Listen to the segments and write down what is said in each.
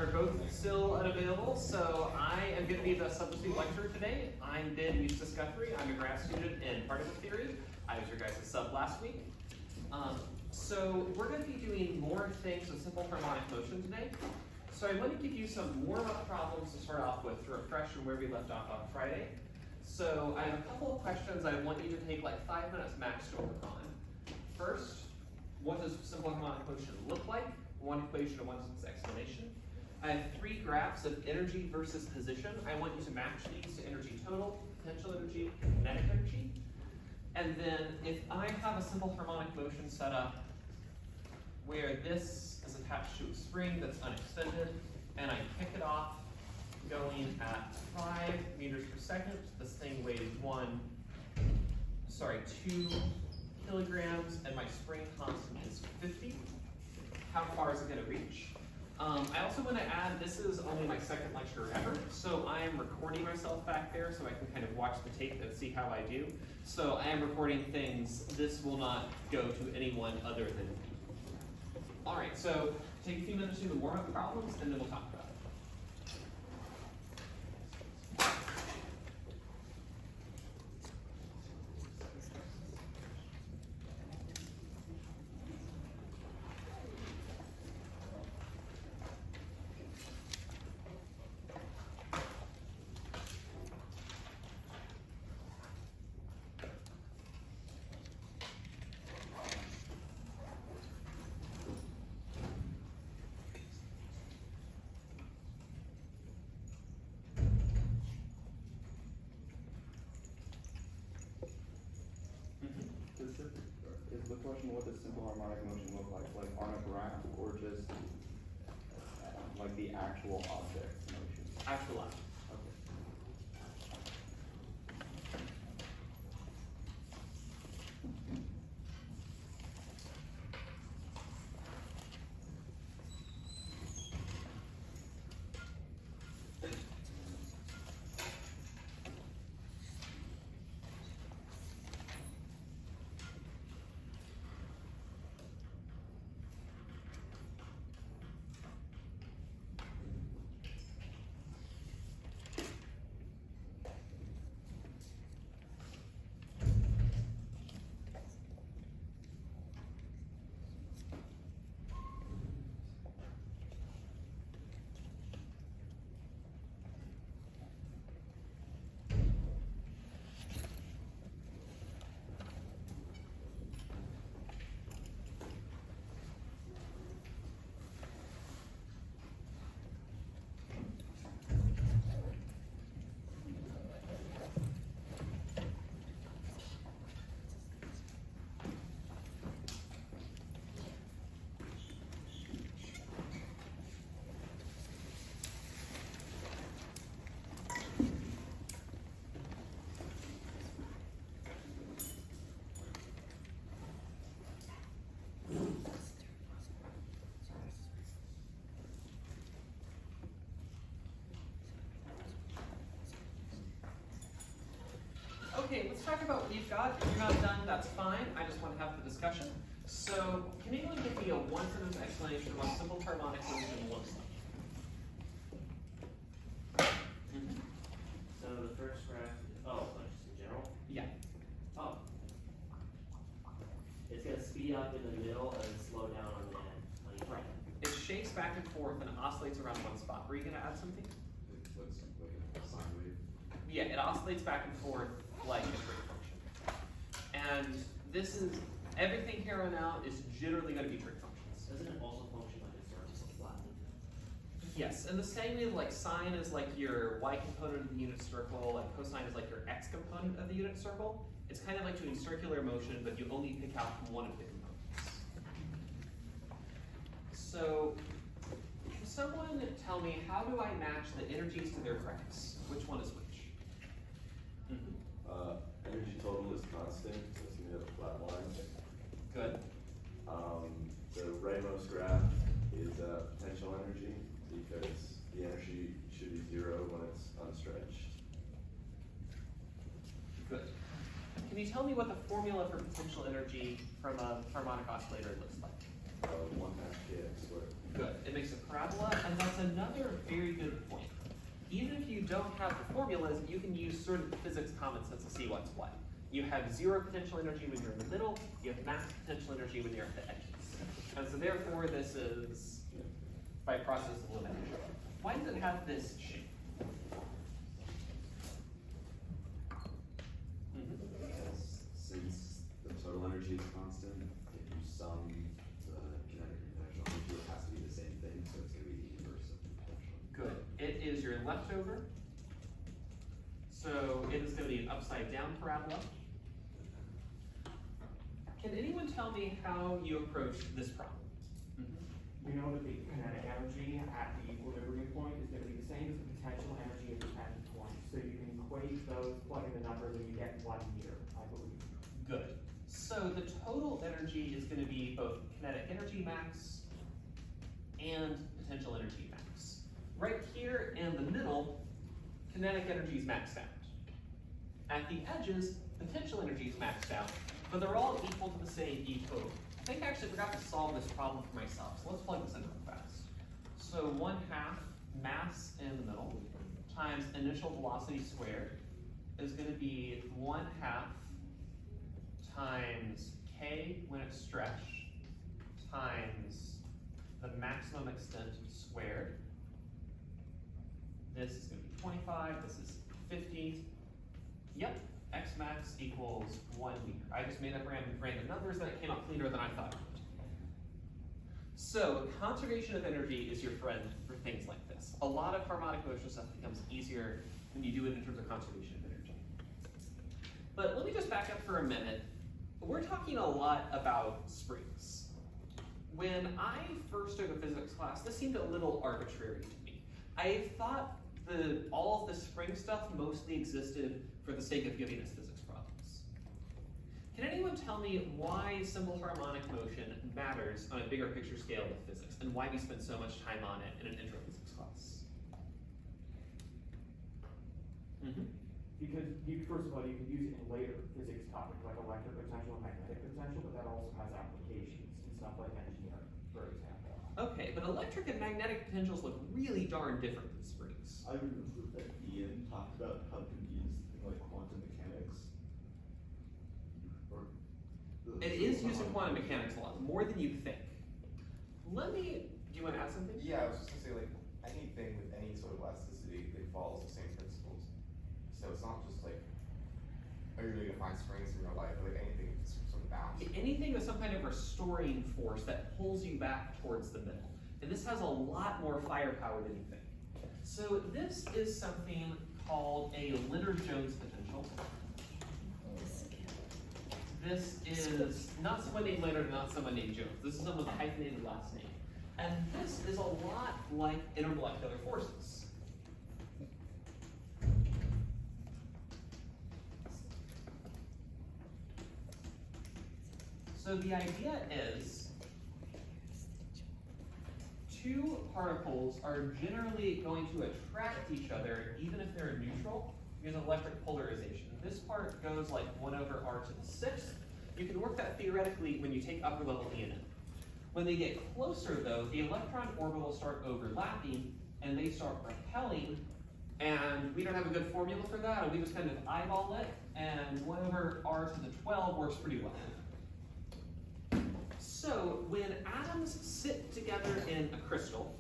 are both still unavailable, so I am going to be the substitute lecturer today. I'm Eustis-Guthrie. I'm a grad student in particle theory. I was your guys' sub last week. So we're going to be doing more things with simple harmonic motion today. So I want to give you some warm-up problems to start off with to refresh on where we left off on Friday. So I have a couple of questions I want you to take like 5 minutes max to work on. First, what does simple harmonic motion look like? One equation and one explanation. I have 3 graphs of energy versus position. I want you to match these to energy total, potential energy, and kinetic energy. And then if I have a simple harmonic motion set up where this is attached to a spring that's unextended, and I kick it off going at 5 meters per second, this thing weighs 2 kilograms, and my spring constant is 50. How far is it going to reach? I also want to add, this is only my second lecture ever, so I am recording myself back there so I can kind of watch the tape and see how I do. So I am recording things. This will not go to anyone other than me. All right, so take a few minutes to do the warm-up problems, and then we'll talk about it. Is the question what does simple harmonic motion look like on a graph or just like the actual object motion? Actual object. Okay, let's talk about what you've got. If you're not done, that's fine. I just want to have the discussion. So, can anyone give me a one-sentence explanation of what simple harmonic motion looks like? So the first graph, just in general? Yeah. Oh. It's going to speed up in the middle and slow down on the end. On each Right. end. It shakes back and forth and oscillates around one spot. Were you going to add something? It looks like a sine wave. Yeah, it oscillates back and forth like a trig function. And this is, everything here on out is generally going to be trig functions. Doesn't it also function like a circle flattened? Yes, and the same way like sine is like your y component of the unit circle, like cosine is like your x component of the unit circle. It's kind of like doing circular motion, but you only pick out one of the components. So, can someone tell me how do I match the energies to their graphs? Which one is which? Energy total is constant, so it's gonna have a flat line. Good. The rightmost graph is potential energy because the energy should be 0 when it's unstretched. Good. Can you tell me what the formula for potential energy from a harmonic oscillator looks like? 1/2 kx squared. Good. It makes a parabola, and that's another don't have the formulas, you can use sort of physics common sense to see what's what. You have zero potential energy when you're in the middle, you have max potential energy when you're at the edges. And so therefore this is, by process of elimination. Why does it have this shape? Because since the total energy is constant, if you sum the kinetic and potential energy, it has to be the same thing, so it's going to be the inverse of the potential. Good. It is your leftover. So it is going to be an upside down parabola. Can anyone tell me how you approach this problem? You know that the kinetic energy at the equilibrium point is going to be the same as the potential energy at the end point. So you can equate those, plug in the numbers, and you get 1 meter, I believe. Good. So the total energy is going to be both kinetic energy max and potential energy max. Right here in the middle, kinetic energy is maxed out. At the edges, potential energy is maxed out, but they're all equal to the same E total. I think I actually forgot to solve this problem for myself, so let's plug this in real fast. So 1/2 mass in the middle times initial velocity squared is going to be 1/2 times k when it's stretched times the maximum extent squared. This is going to be 25, this is 50. Yep, x max equals 1 meter. I just made up random numbers and it came out cleaner than I thought it would. So conservation of energy is your friend for things like this. A lot of harmonic motion stuff becomes easier when you do it in terms of conservation of energy. But let me just back up for a minute. We're talking a lot about springs. When I first took a physics class, this seemed a little arbitrary to me. I thought all of the spring stuff mostly existed for the sake of giving us physics problems. Can anyone tell me why simple harmonic motion matters on a bigger picture scale of physics, and why we spend so much time on it in an intro physics class? Because first of all, you can use it in later physics topics like electric potential and magnetic potential, but that also has applications in stuff like engineering, for example. Okay, but electric and magnetic potentials look really darn different than springs. I remember that Ian talked about how to use like quantum mechanics. It is used in quantum mechanics a lot, more than you'd think. Do you want to add something? Yeah, I was just gonna say, like, anything with any sort of elasticity, it follows the same principles. So it's not just like, are you really gonna find springs in real life, or like anything that's sort of bounce? Anything with some kind of restoring force that pulls you back towards the middle. And this has a lot more firepower than you think. So this is something called a Leonard-Jones potential. This is not someone named Leonard, not someone named Jones. This is someone with a hyphenated last name. And this is a lot like intermolecular forces. So the idea is two particles are generally going to attract each other even if they're neutral because of electric polarization. This part goes like 1 over r to the 6th. You can work that theoretically when you take upper level E and M. When they get closer though, the electron orbitals start overlapping and they start repelling, and we don't have a good formula for that, and we just kind of eyeball it, and 1 over r to the 12 works pretty well. So when atoms sit together in a crystal,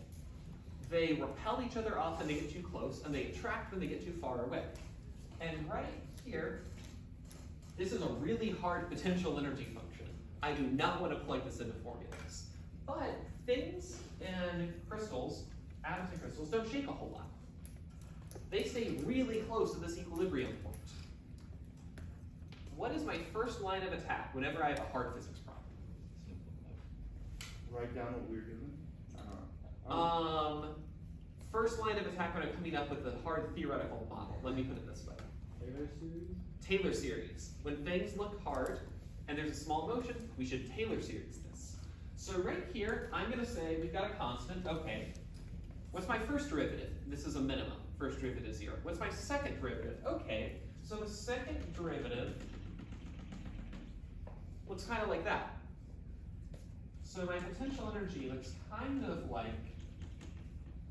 they repel each other off when they get too close, and they attract when they get too far away. And right here, this is a really hard potential energy function. I do not want to plug this into formulas. But things in crystals, atoms in crystals, don't shake a whole lot. They stay really close to this equilibrium point. What is my first line of attack whenever I have a hard physics problem? Write down what we're doing. First line of attack when I'm coming up with the hard theoretical model. Let me put it this way. Taylor series? Taylor series. When things look hard and there's a small motion, we should Taylor series this. So right here, I'm going to say we've got a constant. Okay. What's my first derivative? This is a minimum. First derivative is 0. What's my second derivative? Okay. So the second derivative looks kind of like that. So my potential energy looks kind of like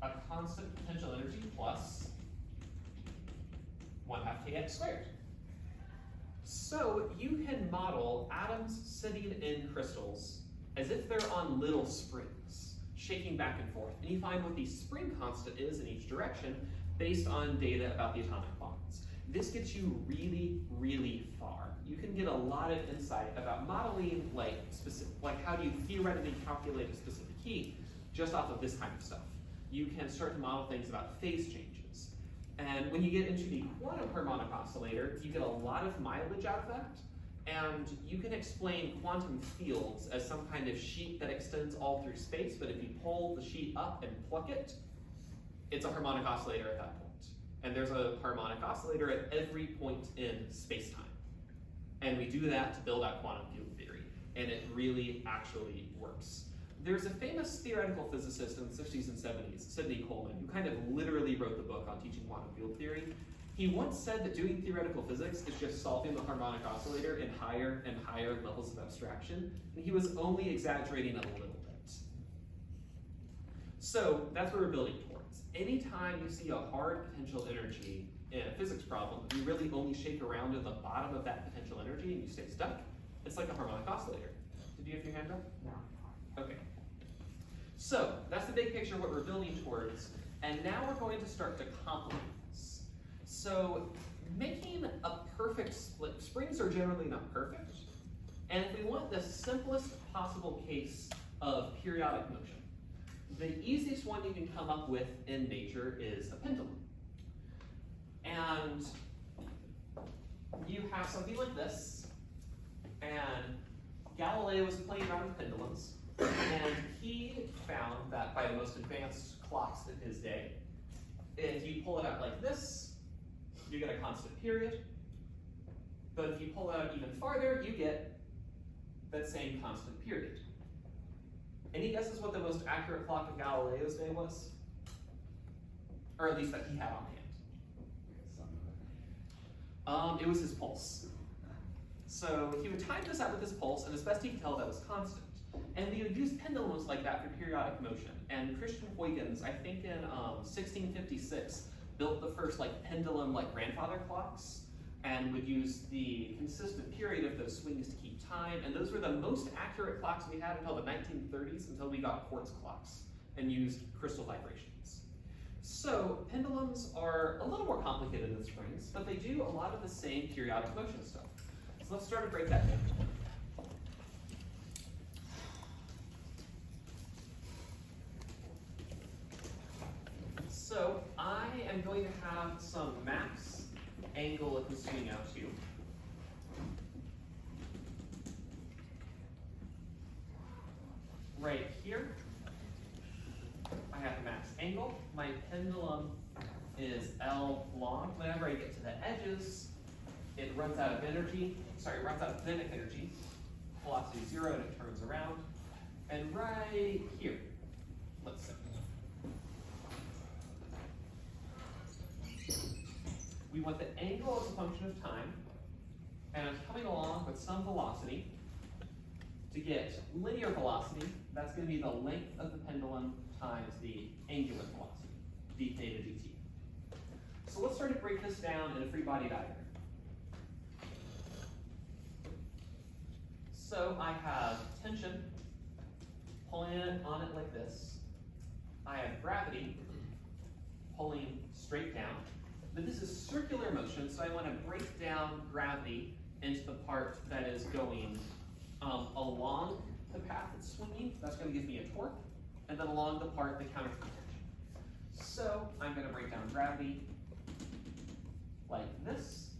a constant potential energy plus 1/2 kx squared. So you can model atoms sitting in crystals as if they're on little springs, shaking back and forth. And you find what the spring constant is in each direction based on data about the atomic bonds. This gets you really, really far. You can get a lot of insight about modeling like how do you theoretically calculate a specific heat just off of this kind of stuff. You can start to model things about phase changes. And when you get into the quantum harmonic oscillator, you get a lot of mileage out of that. And you can explain quantum fields as some kind of sheet that extends all through space, but if you pull the sheet up and pluck it, it's a harmonic oscillator at that point. And there's a harmonic oscillator at every point in space-time. And we do that to build out quantum field theory, and it really actually works. There's a famous theoretical physicist in the 60s and 70s, Sidney Coleman, who kind of literally wrote the book on teaching quantum field theory. He once said that doing theoretical physics is just solving the harmonic oscillator in higher and higher levels of abstraction, and he was only exaggerating a little bit. So that's what we're building towards. Anytime you see a hard potential energy in a physics problem, you really only shake around at the bottom of that potential energy and you stay stuck. It's like a harmonic oscillator. Did you have your hand up? No. Okay. So that's the big picture of what we're building towards, and now we're going to start to complement this. So making a perfect split, springs are generally not perfect, and if we want the simplest possible case of periodic motion, the easiest one you can come up with in nature is a pendulum. And you have something like this, and Galileo was playing around with pendulums, and he found that by the most advanced clocks of his day, if you pull it out like this, you get a constant period. But if you pull it out even farther, you get that same constant period. Any guesses what the most accurate clock of Galileo's day was? Or at least that he had on hand. It was his pulse. So he would time this out with his pulse, and as best he could tell, that was constant. And we would use pendulums like that for periodic motion. And Christian Huygens, I think in 1656, built the first pendulum grandfather clocks, and would use the consistent period of those swings to keep time. And those were the most accurate clocks we had until the 1930s, until we got quartz clocks and used crystal vibrations. So pendulums are a little more complicated than springs, but they do a lot of the same periodic motion stuff. So let's start to break that down. So I am going to have some max angle of the swing out to. Right here, I have a max angle. My pendulum is L long. Whenever I get to the edges, it runs out of energy. Sorry, runs out of kinetic energy. Velocity 0 and it turns around. And right here, let's say, we want the angle as a function of time, and I'm coming along with some velocity. To get linear velocity, that's going to be the length of the pendulum times the angular velocity, d theta dt. So let's start to break this down in a free body diagram. So I have tension pulling on it like this. I have gravity pulling straight down. But this is circular motion, so I want to break down gravity into the part that is going along the path it's swinging. That's going to give me a torque, and then along the part that counters the tension. So I'm going to break down gravity like this.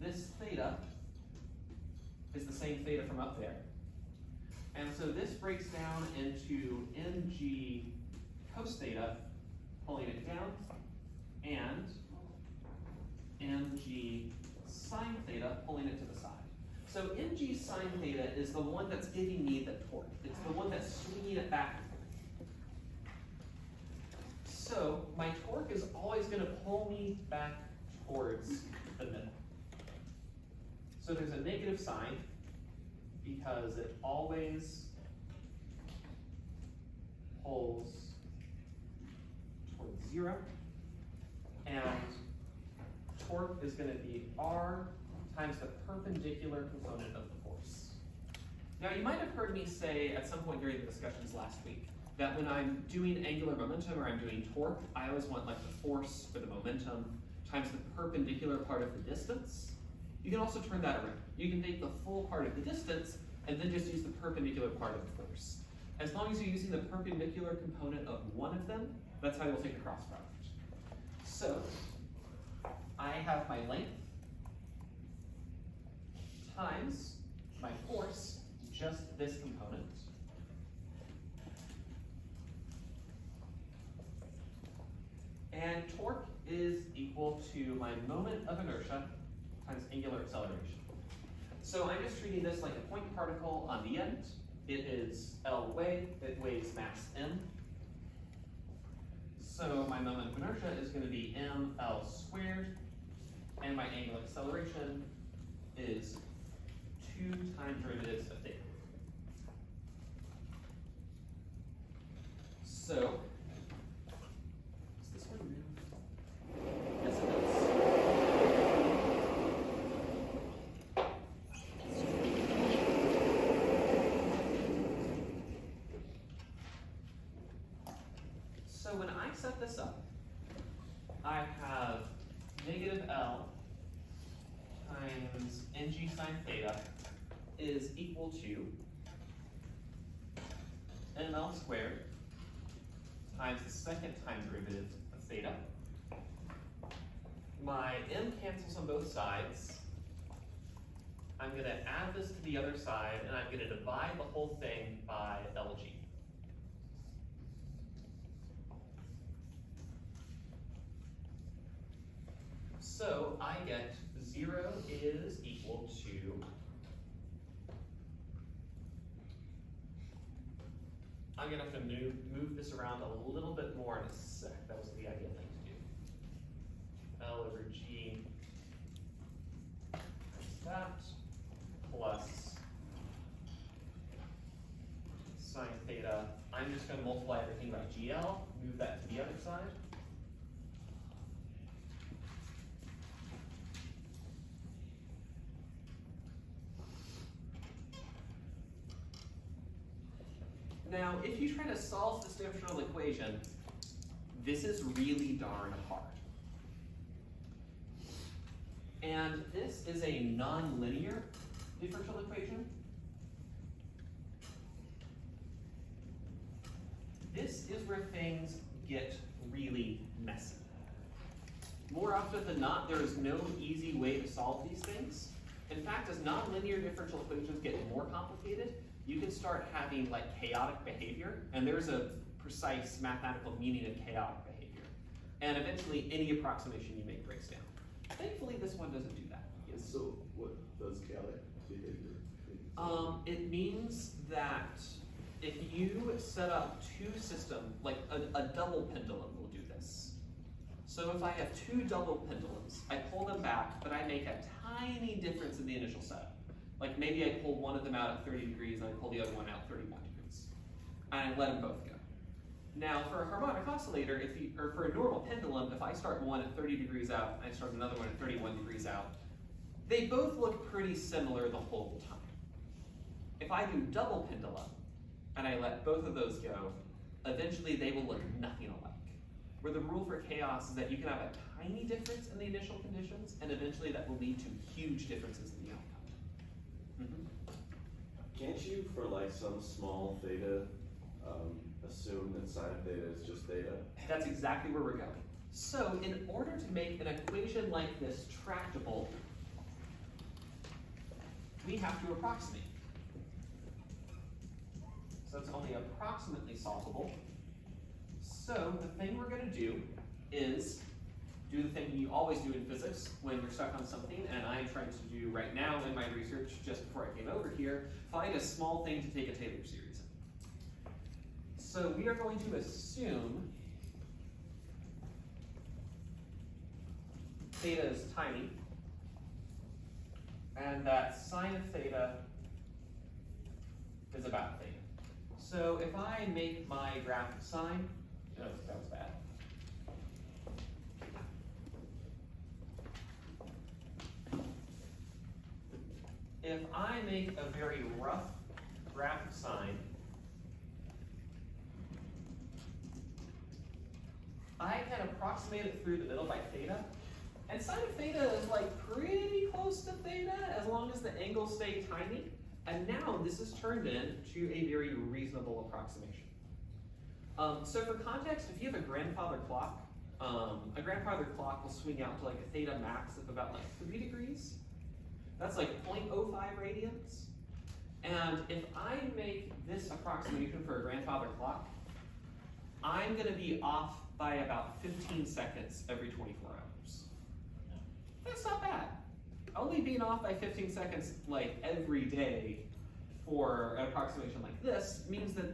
This theta is the same theta from up there. And so this breaks down into mg cos theta, pulling it down, and mg sine theta, pulling it to the side. So mg sine theta is the one that's giving me the torque. It's the one that's swinging it back and forth. So my torque is always going to pull me back towards the middle. So there's a negative sign because it always pulls towards 0. And torque is going to be R times the perpendicular component of the force. Now, you might have heard me say at some point during the discussions last week that when I'm doing angular momentum or I'm doing torque, I always want like the force for the momentum times the perpendicular part of the distance. You can also turn that around. You can take the full part of the distance and then just use the perpendicular part of the force. As long as you're using the perpendicular component of one of them, that's how you'll take the cross product. So, I have my length times my force, just this component. And torque is equal to my moment of inertia times angular acceleration. So I'm just treating this like a point particle on the end. It is L weight, it weighs mass m. So my moment of inertia is going to be mL squared, and my angular acceleration is 2 time derivatives of theta. So, does this one move? Yes, it does. So when I set this up, I have negative L times ng sine theta is equal to mL squared times the second time derivative of theta. My m cancels on both sides. I'm going to add this to the other side, and I'm going to divide the whole thing by Lg. So I get 0 is equal to, I'm going to have to move this around a little bit more in a sec. That was the ideal thing to do. L over G times that plus sine theta. I'm just going to multiply everything by GL, move that to the other side. Now, if you try to solve this differential equation, this is really darn hard. And this is a nonlinear differential equation. This is where things get really messy. More often than not, there is no easy way to solve these things. In fact, as nonlinear differential equations get more complicated, you can start having like chaotic behavior, and there's a precise mathematical meaning of chaotic behavior. And eventually, any approximation you make breaks down. Thankfully, this one doesn't do that. Yes. So what does chaotic behavior mean? It means that if you set up two systems, like a double pendulum will do this. So if I have two double pendulums, I pull them back, but I make a tiny difference in the initial setup. Like maybe I pull one of them out at 30 degrees and I pull the other one out 31 degrees. And I let them both go. Now for a harmonic oscillator, or for a normal pendulum, if I start one at 30 degrees out and I start another one at 31 degrees out, they both look pretty similar the whole time. If I do double pendulum and I let both of those go, eventually they will look nothing alike. Where the rule for chaos is that you can have a tiny difference in the initial conditions, and eventually that will lead to huge differences in the outcome. Can't you, for like some small theta, assume that sine of theta is just theta? That's exactly where we're going. So in order to make an equation like this tractable, we have to approximate. So it's only approximately solvable. So the thing we're going to do is do the thing you always do in physics when you're stuck on something, and I'm trying to do right now in my research just before I came over here, find a small thing to take a Taylor series in. So we are going to assume theta is tiny, and that sine of theta is about theta. So if I make my graph of sine, oh, that was bad. if I make a very rough graphic sign, I can approximate it through the middle by theta. And sine of theta is like pretty close to theta as long as the angles stay tiny. And now this is turned into a very reasonable approximation. So for context, if you have a grandfather clock will swing out to like a theta max of about like 3 degrees. That's like 0.05 radians. And if I make this approximation for a grandfather clock, I'm gonna be off by about 15 seconds every 24 hours. That's not bad. Only being off by 15 seconds like every day for an approximation like this means that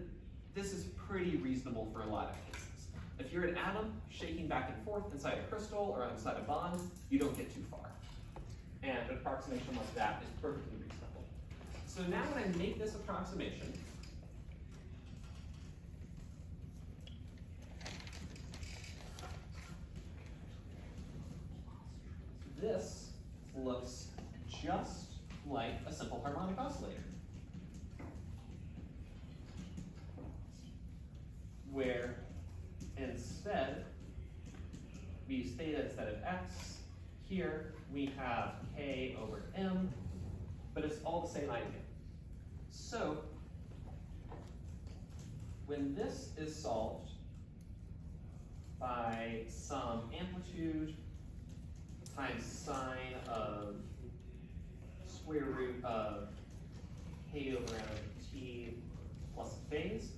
this is pretty reasonable for a lot of cases. If you're an atom shaking back and forth inside a crystal or inside a bond, you don't get too far. And an approximation like that is perfectly reasonable. So now when I make this approximation, this looks just like a simple harmonic oscillator, where instead we use theta instead of x. Here we have k over m, but it's all the same idea. So when this is solved by some amplitude times sine of square root of k over m t plus a phase,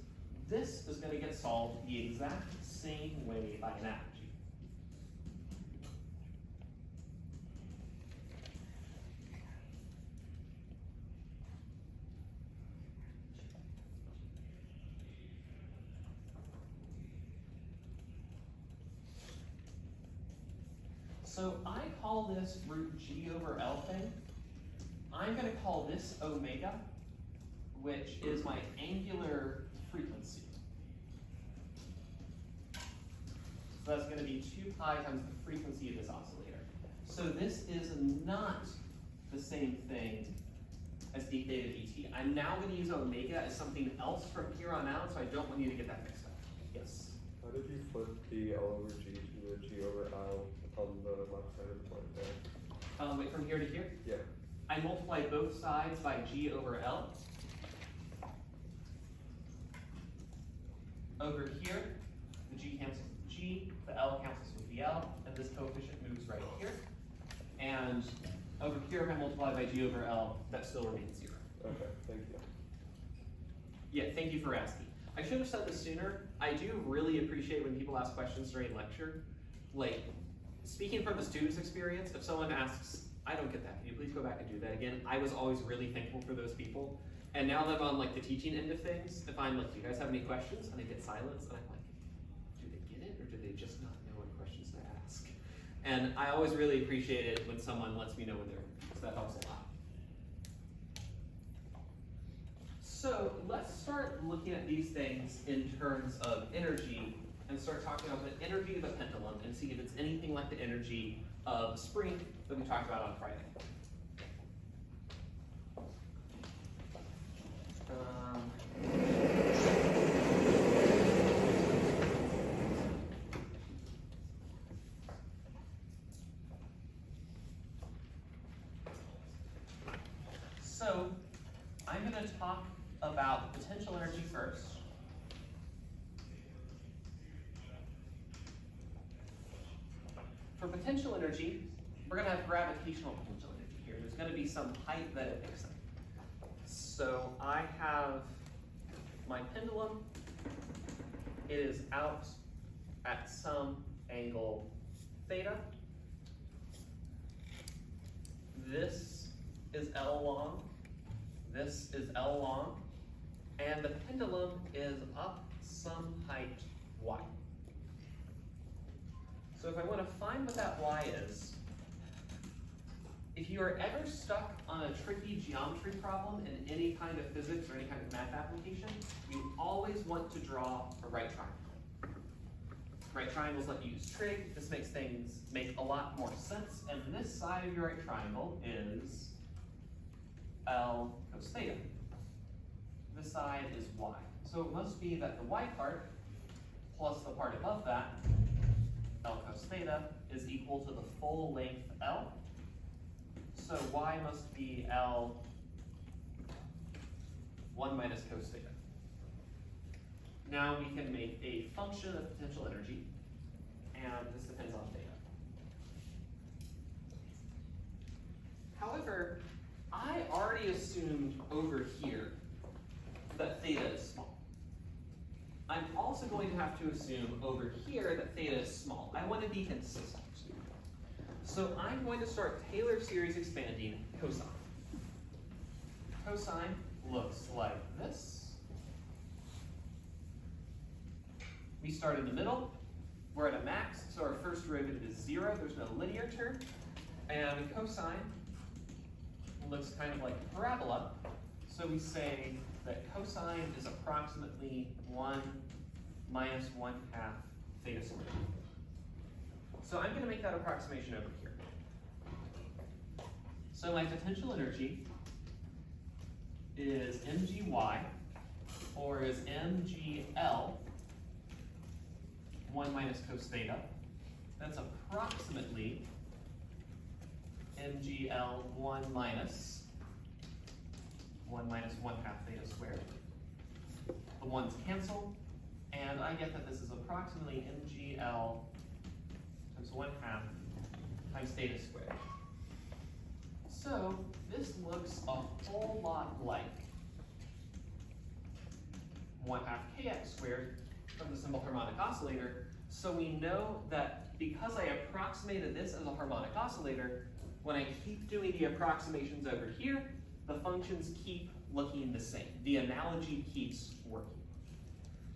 this is going to get solved the exact same way by analogy. So I call this root g over L thing. I'm going to call this omega, which is my angular frequency. So that's going to be 2 pi times the frequency of this oscillator. So this is not the same thing as d theta dt. I'm now going to use omega as something else from here on out, so I don't want you to get that mixed up. Yes? How did you flip the L over G to a G over L on the left side of the point there? Wait, from here to here? Yeah. I multiply both sides by g over L. Over here, the g cancels with g, the L cancels with the L, and this coefficient moves right here. And over here, if I multiply by g over L, that still remains 0. Okay, thank you. Yeah, thank you for asking. I should have said this sooner. I do really appreciate when people ask questions during lecture. Like, speaking from the student's experience, if someone asks, I don't get that, can you please go back and do that again? I was always really thankful for those people. And now that I'm on like the teaching end of things, if I'm like, do you guys have any questions? And they get silence, and I'm like, do they get it, or do they just not know what questions to ask? And I always really appreciate it when someone lets me know when they're, because that helps a lot. So let's start looking at these things in terms of energy and start talking about the energy of a pendulum and see if it's anything like the energy of a spring that we talked about on Friday. So I'm going to talk about potential energy first. For potential energy, we're going to have gravitational potential energy here. There's going to be some height that it picks up. So I have my pendulum. It is out at some angle theta. This is L long. This is L long. And the pendulum is up some height y. So if I want to find what that y is, if you are ever stuck on a tricky geometry problem in any kind of physics or any kind of math application, you always want to draw a right triangle. Right triangles let you use trig. This makes things make a lot more sense. And this side of your right triangle is L cos theta. This side is y. So it must be that the y part plus the part above that, L cos theta, is equal to the full length L. So y must be L 1 minus cos theta. Now we can make a function of potential energy, and this depends on theta. However, I already assumed over here that theta is small. I'm also going to have to assume over here that theta is small. I want to be consistent. So I'm going to start Taylor series expanding cosine. Cosine looks like this. We start in the middle. We're at a max, so our first derivative is 0. There's no linear term. And cosine looks kind of like a parabola. So we say that cosine is approximately 1 minus 1/2 theta squared. So I'm going to make that approximation over here. So my potential energy is mgy, or is mgl 1 minus cos theta. That's approximately mgl 1 minus 1/2 theta squared. The ones cancel, and I get that this is approximately mgl times 1/2 times theta squared. So this looks a whole lot like 1/2 kx squared from the simple harmonic oscillator. So we know that because I approximated this as a harmonic oscillator, when I keep doing the approximations over here, the functions keep looking the same. The analogy keeps working.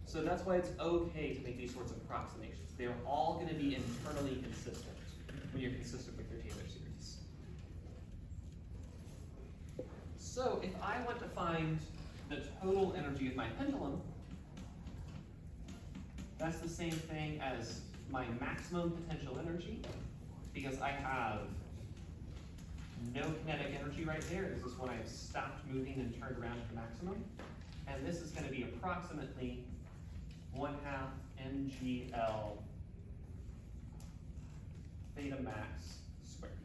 So that's why it's okay to make these sorts of approximations. They're all going to be internally consistent when you're consistent with your Taylor series. So if I want to find the total energy of my pendulum, that's the same thing as my maximum potential energy, because I have no kinetic energy right there. This is when I've stopped moving and turned around to maximum. And this is going to be approximately 1/2 mgl theta max squared.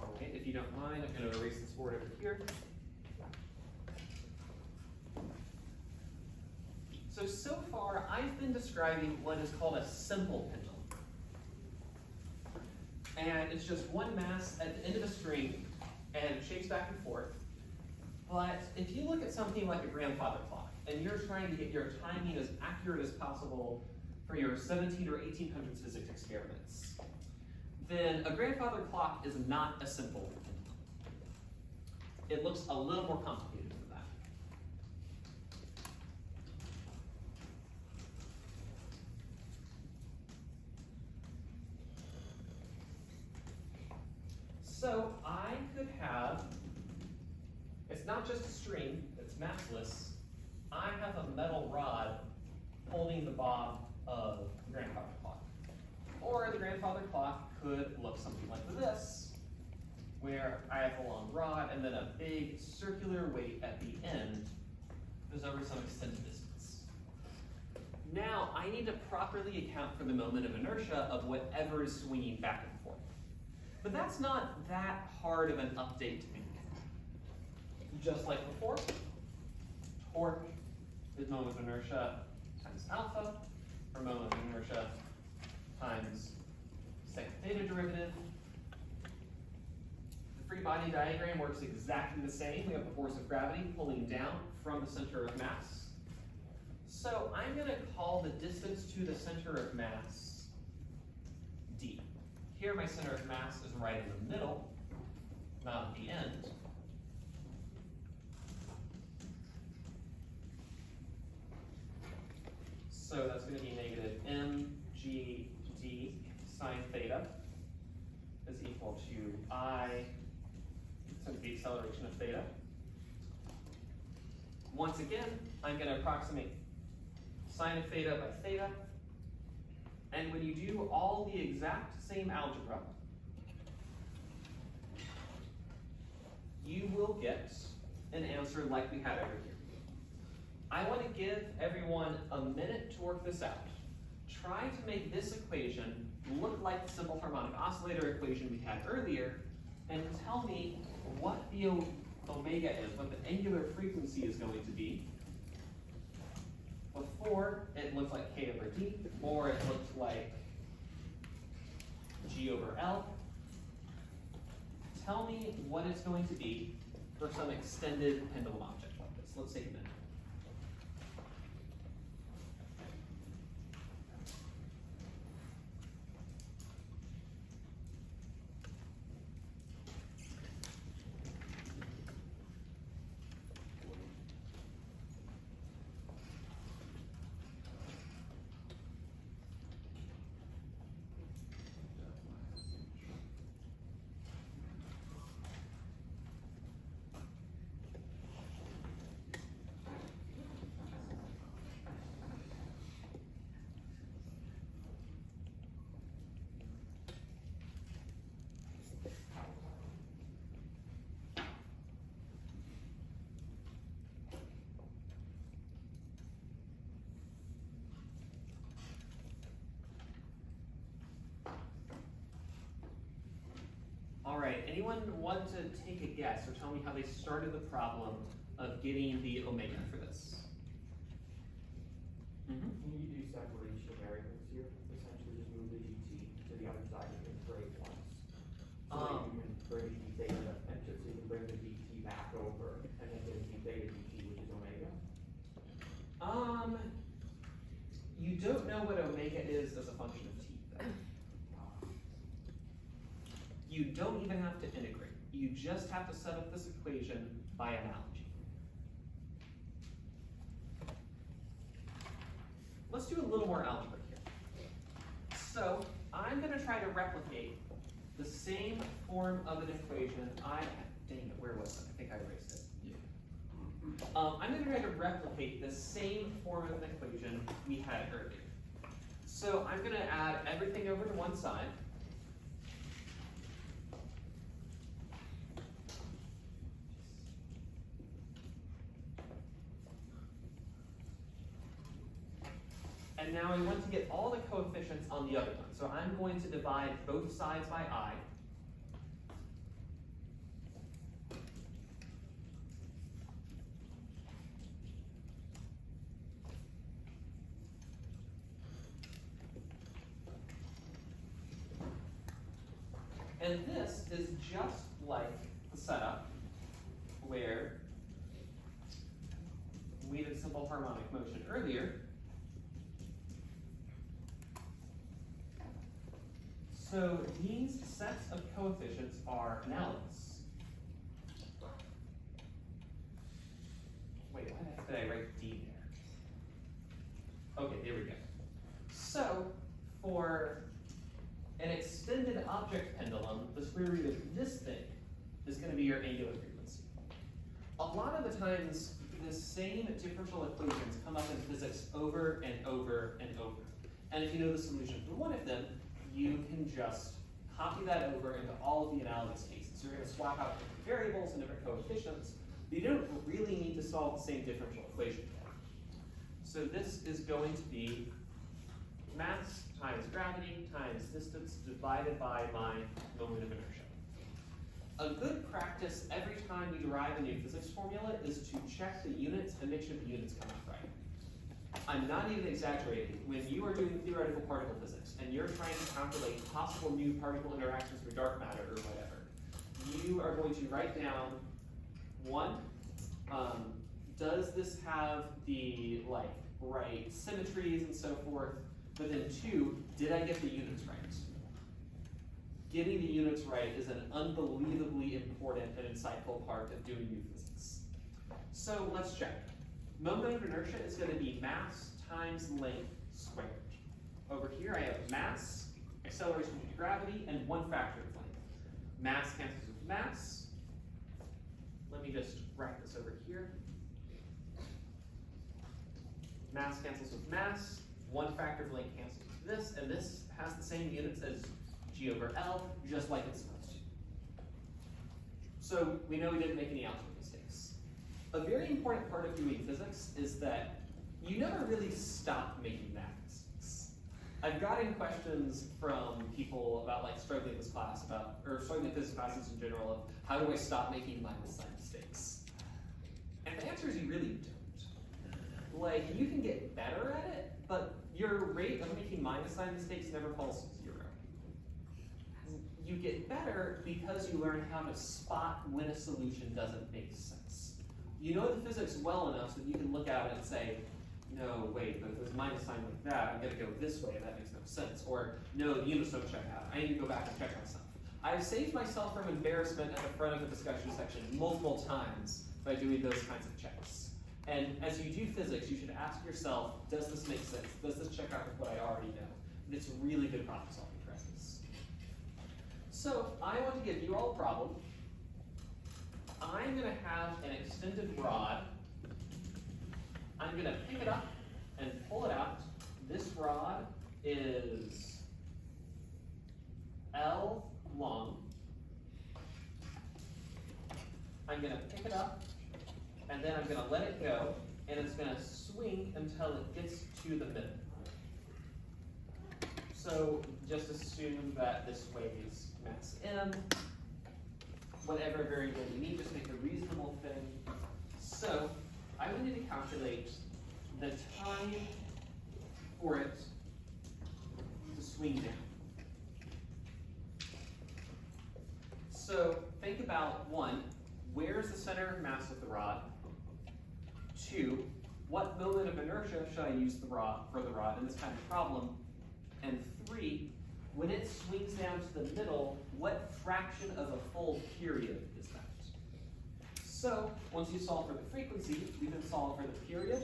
Okay, if you don't mind, I'm going to erase this board over here. So far, I've been describing what is called a simple pendulum. And it's just one mass at the end of a string, and it shakes back and forth. But if you look at something like a grandfather clock, and you're trying to get your timing as accurate as possible for your 17 or 1800s physics experiments, then a grandfather clock is not a simple pendulum. It looks a little more complicated than that. So I could have, it's not just a string that's massless, I have a metal rod holding the bob of the grandfather clock. Or the grandfather clock could look something like this, where I have a long rod and then a big circular weight at the end goes over some extended distance. Now I need to properly account for the moment of inertia of whatever is swinging back and forth. But that's not that hard of an update to make. Just like before, torque is moment of inertia times alpha, or moment of inertia times second theta derivative. The free body diagram works exactly the same. We have the force of gravity pulling down from the center of mass. So I'm going to call the distance to the center of mass d. Here my center of mass is right in the middle, not at the end. So that's going to be negative mg d sine theta is equal to I, so the acceleration of theta. Once again, I'm going to approximate sine of theta by theta. And when you do all the exact same algebra, you will get an answer like we had over here. I want to give everyone a minute to work this out. Try to make this equation look like the simple harmonic oscillator equation we had earlier, and tell me what the omega is, what the angular frequency is going to be before it looked like k over d, or it looked like g over l. Tell me what it's going to be for some extended pendulum object like this. Let's take a minute. All right, anyone want to take a guess or tell me how they started the problem of getting the omega for this? Can you do separation of variables here? Essentially just move the dt to the other side and integrate once. So that you can bring d theta, and just so you can bring the dt back over, and then get a d theta dt, which is omega. You don't know what omega is as a function of t, though. You don't even have to integrate. You just have to set up this equation by analogy. Let's do a little more algebra here. So I'm going to try to replicate the same form of an equation. Dang it, where was it? I think I erased it. Yeah. I'm going to try to replicate the same form of an equation we had earlier. So I'm going to add everything over to one side. And now I want to get all the coefficients on the other one. So I'm going to divide both sides by I. And this is just like the setup where we did simple harmonic motion earlier. So these sets of coefficients are analogous. Wait, why did I write D there? Okay, there we go. So for an extended object pendulum, the square root of this thing is going to be your angular frequency. A lot of the times, the same differential equations come up in physics over and over and over. And if you know the solution for one of them, you can just copy that over into all of the analogous cases. You're going to swap out different variables and different coefficients, but you don't really need to solve the same differential equation. So this is going to be mass times gravity times distance divided by my moment of inertia. A good practice every time you derive a new physics formula is to check the units and make sure the units come out right. I'm not even exaggerating. When you are doing theoretical particle physics and you're trying to calculate possible new particle interactions for dark matter or whatever, you are going to write down, one, does this have the right symmetries and so forth? But then two, did I get the units right? Getting the units right is an unbelievably important and insightful part of doing new physics. So let's check. Moment of inertia is going to be mass times length squared. Over here I have mass, acceleration due to gravity, and one factor of length. Mass cancels with mass. Let me just write this over here. Mass cancels with mass. one factor of length cancels this, and this has the same units as G over L, just like it's supposed to. So we know we didn't make any algebra mistakes. A very important part of doing physics is that you never really stop making math mistakes. I've gotten questions from people about like struggling this class or struggling physics classes in general of how do I stop making minus sign mistakes? And the answer is you really don't. Like, you can get better at it, but your rate of making minus sign mistakes never falls to 0. You get better because you learn how to spot when a solution doesn't make sense. You know the physics well enough so that you can look at it and say, no, wait, but if there's a minus sign like that, I'm gonna go this way, and that makes no sense. Or, no, the units don't check out. I need to go back and check myself. I've saved myself from embarrassment at the front of the discussion section multiple times by doing those kinds of checks. And as you do physics, you should ask yourself, does this make sense? Does this check out with what I already know? And it's really good problem solving practice. So I want to give you all a problem. I'm gonna have an extended rod. I'm gonna pick it up and pull it out. This rod is L long. I'm gonna pick it up, and then I'm gonna let it go, and it's gonna swing until it gets to the middle. So just assume that this weighs mass m. Whatever variable you need, just make a reasonable thing. So I would need to calculate the time for it to swing down. So think about 1, where's the center of mass of the rod? 2, what moment of inertia should I use for the rod in this kind of problem? And 3, when it swings down to the middle, what fraction of a full period is that? So once you solve for the frequency, you can solve for the period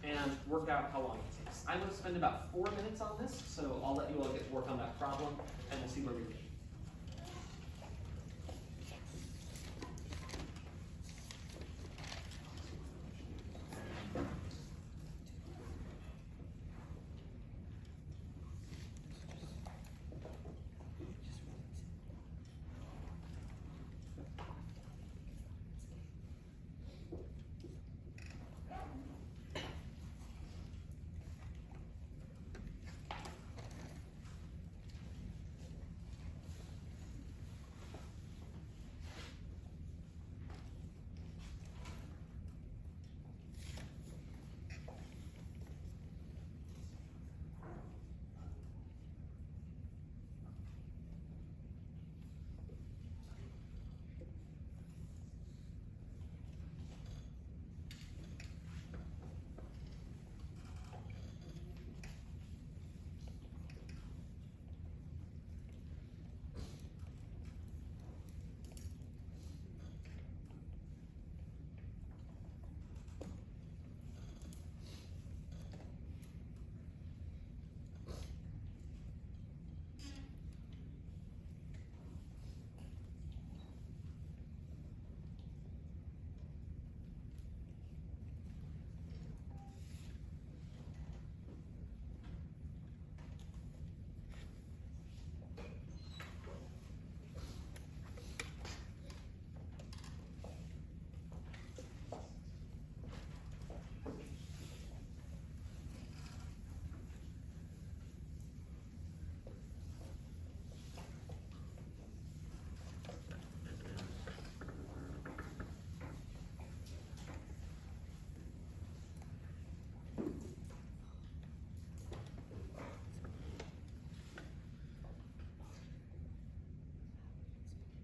and work out how long it takes. I'm going to spend about 4 minutes on this, so I'll let you all get to work on that problem, and we'll see where we go.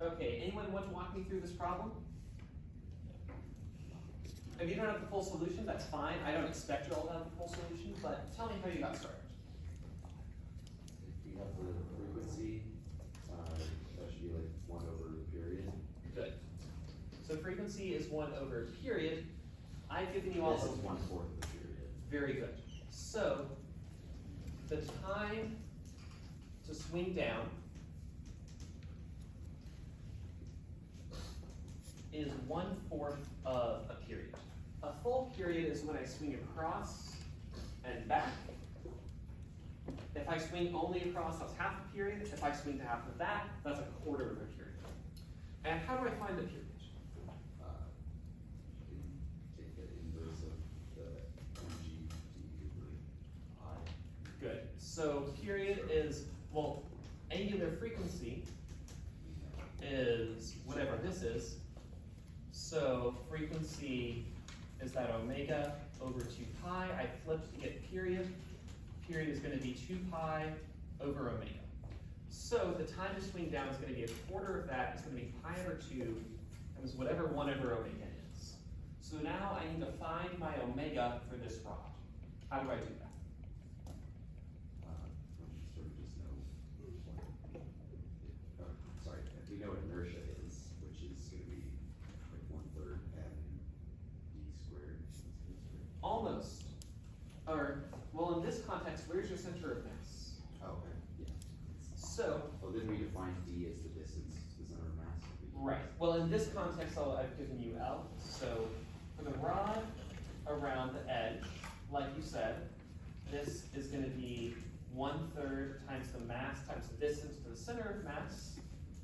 Okay, anyone want to walk me through this problem? If you don't have the full solution, that's fine. I don't expect you all to have the full solution, but tell me how you got started. If we have the frequency, that should be like 1 over period. Good. So frequency is 1 over period. I've given you all This is 1/4 of the period. Very good. So the time to swing down is 1/4 of a period. A full period is when I swing across and back. If I swing only across, that's half a period. If I swing to half of that, that's a quarter of a period. And how do I find the period? You can take the inverse of the energy d pi. Good. So period is, well, angular frequency is whatever this is. So frequency is that omega over 2 pi. I flipped to get period. Period is going to be 2 pi over omega. So the time to swing down is going to be a quarter of that. It's going to be pi over 2 times whatever 1 over omega is. So now I need to find my omega for this rod. How do I do that? Sort of just know sorry, if we know what inertia is, which is going to be like 1/3 m d squared. Almost. Or, well, in this context, where's your center of mass? Oh, okay. Yeah. So, Oh, then we define d as the distance to the center of mass. right. Well, in this context, I've given you L. So, for the rod around the edge, like you said, this is going to be 1/3 times the mass times the distance to the center of mass.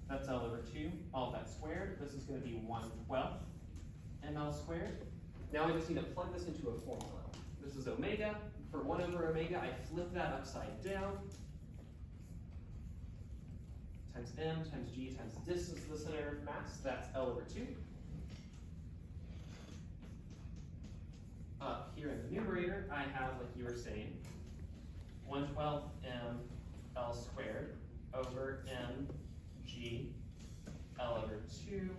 That's L over 2. All of that squared. This is going to be 1/12 ml squared. Now I just need to plug this into a formula. This is omega. For 1 over omega, I flip that upside down. Times m times g times the distance to the center of mass. That's L over 2. Up here in the numerator, I have, like you were saying, 1/12 m L squared over m g L over 2.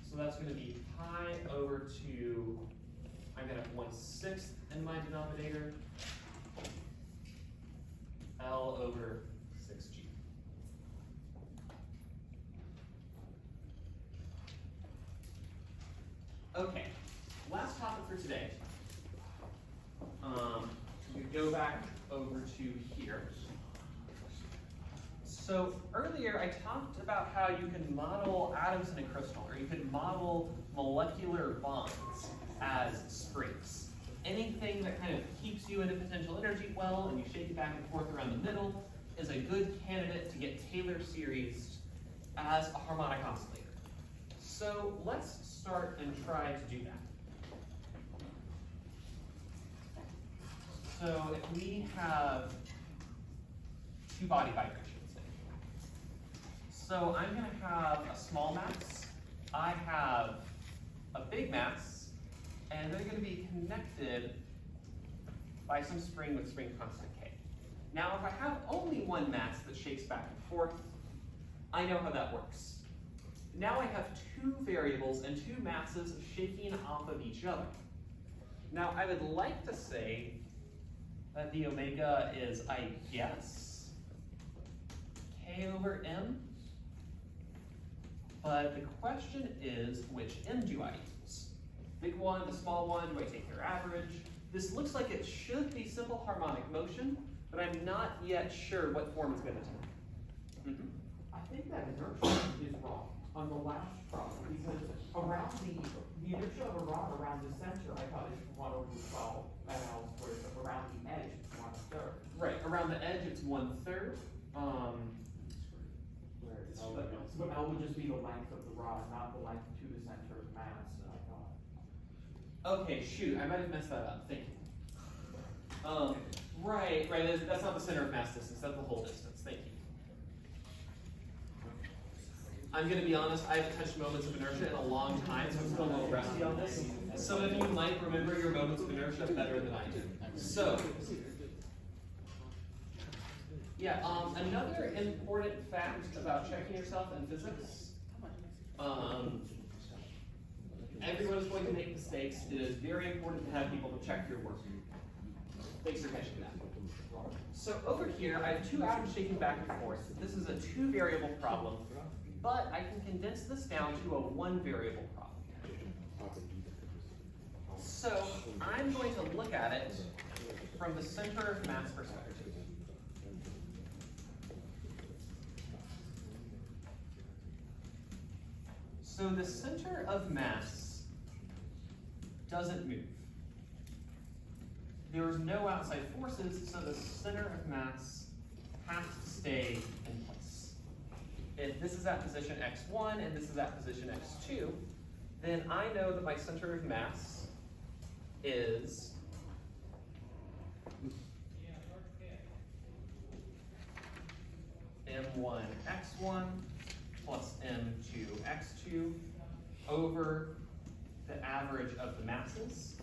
So that's going to be pi over 2. I'm going to have 1/6 in my denominator. L over 6g. Okay, last topic for today. We go back over to here. So earlier I talked about how you can model atoms in a crystal, or you could model molecular bonds as springs. Anything that kind of keeps you in a potential energy well and you shake it back and forth around the middle is a good candidate to get Taylor series as a harmonic oscillator. So let's start and try to do that. So if we have two body vibrations, so I'm going to have a small mass, I have a big mass, and they're going to be connected by some spring with spring constant K. Now if I have only one mass that shakes back and forth, I know how that works. Now I have two variables and two masses shaking off of each other. Now I would like to say that the omega is, I guess, K over M. But the question is, which M do I use? Big one, the small one, do I take their average? This looks like it should be simple harmonic motion, but I'm not yet sure what form it's going to take. I think that inertia is wrong on the last problem, because around the inertia of a rod around the center, I thought it's 1 over 12 ml squared, but around the edge, it's 1/3. Right, around the edge it's 1/3. But L would just be the length of the rod, not the length to the center of mass, I thought. Okay, shoot, I might have messed that up. Thank you. Right, that's not the center of mass distance, that's the whole distance. Thank you. I'm going to be honest, I haven't touched moments of inertia in a long time, so I'm still a little rusty on this. Some of you might remember your moments of inertia better than I do. So, yeah, another important fact about checking yourself in physics, everyone is going to make mistakes. It is very important to have people to check your work. Thanks for catching that. So over here, I have two atoms shaking back and forth. This is a two variable problem, but I can condense this down to a one variable problem. So I'm going to look at it from the center of mass perspective. So the center of mass doesn't move. There is no outside forces, so the center of mass has to stay in place. If this is at position x1 and this is at position x2, then I know that my center of mass is m1 x1 plus m2 x2 over the average of the masses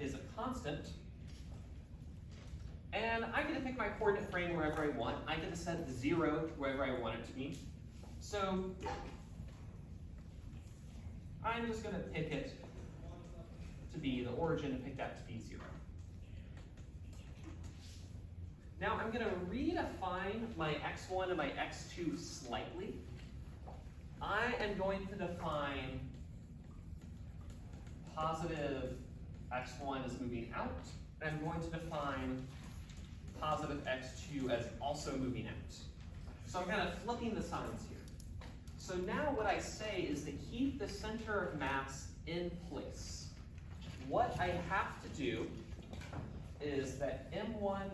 is a constant. And I get to pick my coordinate frame wherever I want. I get to set the 0 wherever I want it to be. So I'm just going to pick it to be the origin and pick that to be 0. Now I'm going to redefine my x1 and my x2 slightly. I am going to define positive x1 as moving out, and I'm going to define positive x2 as also moving out. So I'm kind of flipping the signs here. So now what I say is to keep the center of mass in place. What I have to do is that m1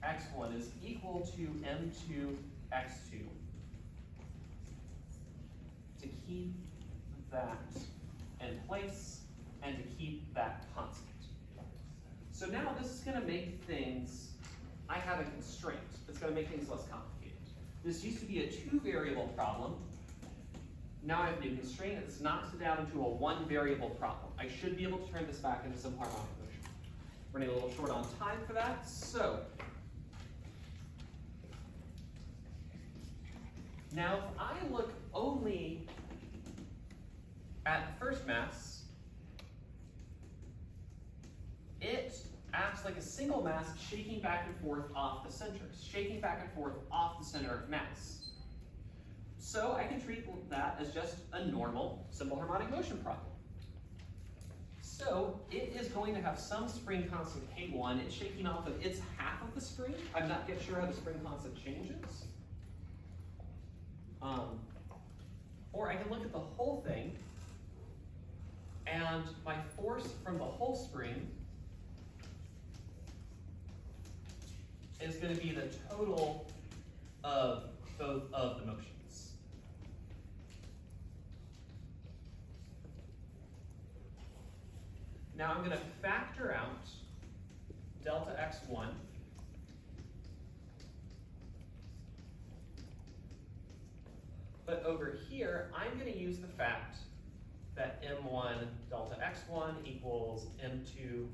x1 is equal to m2 x2 to keep that in place and to keep that constant. So now this is going to make things, I have a constraint. It's going to make things less complicated. This used to be a 2-variable problem. Now I have a new constraint. It's knocked it down into a 1-variable problem. I should be able to turn this back into some harmonic motion. We're running a little short on time for that. So now if I look only at the first mass, it acts like a single mass shaking back and forth off the center, shaking back and forth off the center of mass. So I can treat that as just a normal simple harmonic motion problem. So it is going to have some spring constant K1. It's shaking off of its half of the spring. I'm not yet sure how the spring constant changes. Or I can look at the whole thing, and my force from the whole spring is going to be the total of both of the motions. Now I'm going to factor out delta x1 but over here I'm going to use the fact that m1 delta x1 equals m2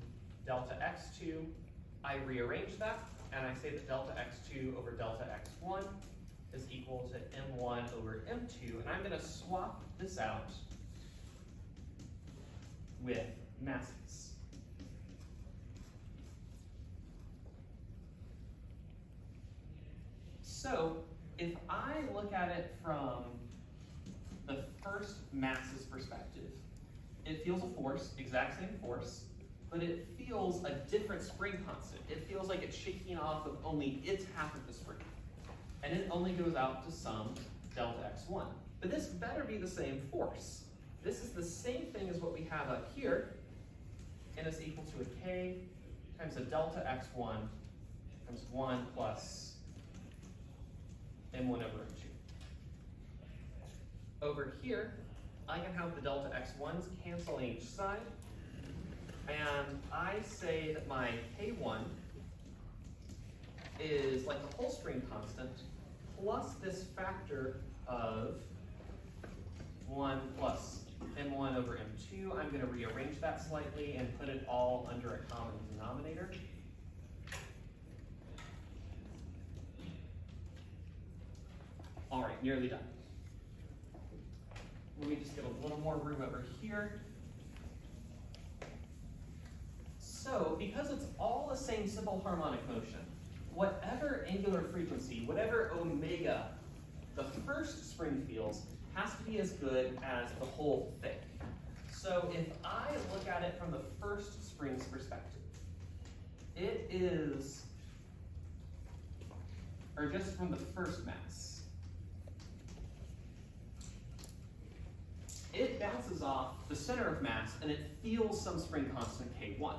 delta x2. I rearrange that and I say that delta x2 over delta x1 is equal to m1 over m2, and I'm going to swap this out with masses. So if I look at it from the first mass's perspective, it feels a force, exact same force, but it feels a different spring constant. It feels like it's shaking off of only its half of the spring. And it only goes out to some delta x1. But this better be the same force. This is the same thing as what we have up here, and it's equal to a k times a delta x1 times 1 plus m1 over m2. Over here, I can have the delta x1s cancel on each side, and I say that my k1 is like the whole spring constant plus this factor of 1 plus m1 over m2. I'm going to rearrange that slightly and put it all under a common denominator. All right, nearly done. Let me just get a little more room over here. So, because it's all the same simple harmonic motion, whatever angular frequency, whatever omega the first spring feels, has to be as good as the whole thing. So if I look at it from the first spring's perspective, it is, or just from the first mass, it bounces off the center of mass and it feels some spring constant K1.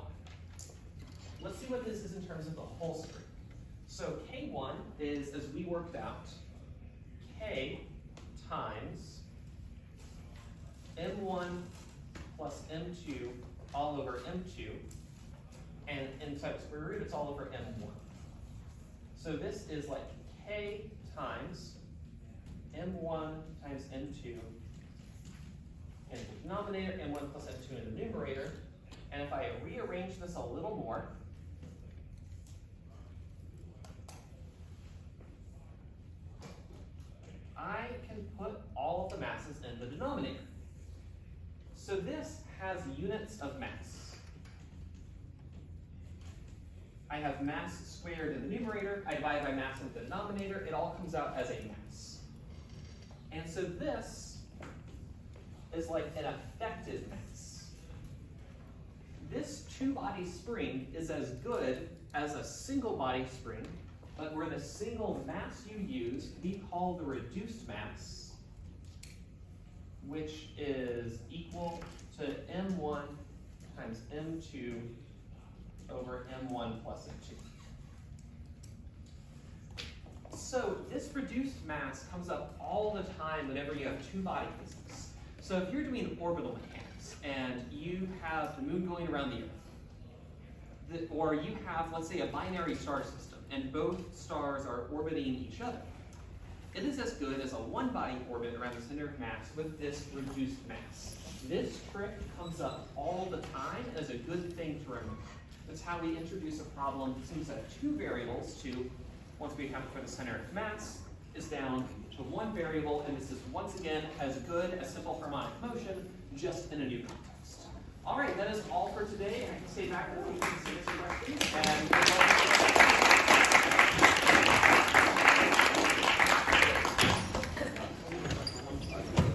Let's see what this is in terms of the whole spring. So K1 is, as we worked out, K times M1 plus M2 all over M2, and inside the square root, it's all over M1. So this is like K times M1 times M2 in the denominator, M1 plus M2 in the numerator. And if I rearrange this a little more, I can put all of the masses in the denominator. So this has units of mass. I have mass squared in the numerator, I divide by mass in the denominator, it all comes out as a mass. And so this is like an effective mass. This two-body spring is as good as a single-body spring, but where the single mass you use, we call the reduced mass, which is equal to M1 times M2 over M1 plus M2. So this reduced mass comes up all the time whenever you have two-body physics. So if you're doing orbital mechanics and you have the moon going around the Earth, or you have, let's say, a binary star system and both stars are orbiting each other, it is as good as a one-body orbit around the center of mass with this reduced mass. This trick comes up all the time as a good thing to remember. That's how we introduce a problem that seems to have two variables to, once we account for the center of mass, is down to one variable, and this is once again as good as simple harmonic motion, just in a new context. All right, that is all for today. I can stay back there, we can answer questions, and